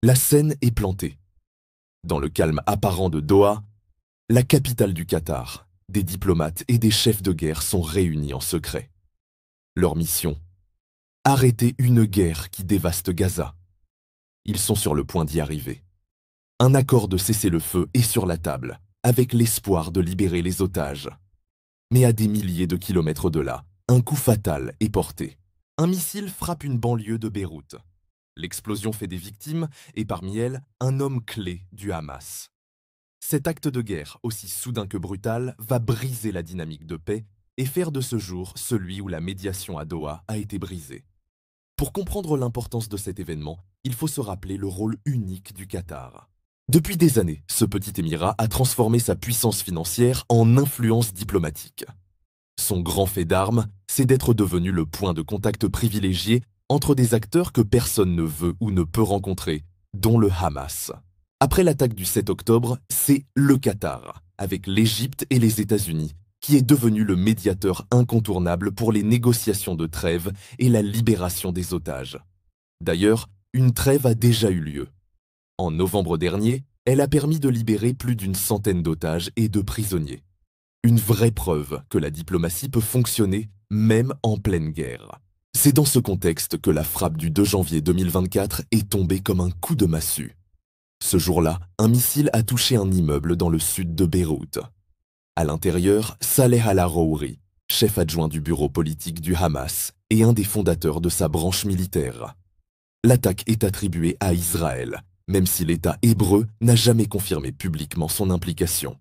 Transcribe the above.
La scène est plantée. Dans le calme apparent de Doha, la capitale du Qatar, des diplomates et des chefs de guerre sont réunis en secret. Leur mission: arrêter une guerre qui dévaste Gaza. Ils sont sur le point d'y arriver. Un accord de cessez-le-feu est sur la table, avec l'espoir de libérer les otages. Mais à des milliers de kilomètres de là, un coup fatal est porté. Un missile frappe une banlieue de Beyrouth. L'explosion fait des victimes et parmi elles, un homme clé du Hamas. Cet acte de guerre, aussi soudain que brutal, va briser la dynamique de paix et faire de ce jour celui où la médiation à Doha a été brisée. Pour comprendre l'importance de cet événement, il faut se rappeler le rôle unique du Qatar. Depuis des années, ce petit émirat a transformé sa puissance financière en influence diplomatique. Son grand fait d'armes, c'est d'être devenu le point de contact privilégié entre des acteurs que personne ne veut ou ne peut rencontrer, dont le Hamas. Après l'attaque du 7 octobre, c'est le Qatar, avec l'Égypte et les États-Unis, qui est devenu le médiateur incontournable pour les négociations de trêve et la libération des otages. D'ailleurs, une trêve a déjà eu lieu. En novembre dernier, elle a permis de libérer plus d'une centaine d'otages et de prisonniers. Une vraie preuve que la diplomatie peut fonctionner même en pleine guerre. C'est dans ce contexte que la frappe du 2 janvier 2024 est tombée comme un coup de massue. Ce jour-là, un missile a touché un immeuble dans le sud de Beyrouth. À l'intérieur, Saleh al-Arouri, chef adjoint du bureau politique du Hamas et un des fondateurs de sa branche militaire. L'attaque est attribuée à Israël, même si l'État hébreu n'a jamais confirmé publiquement son implication.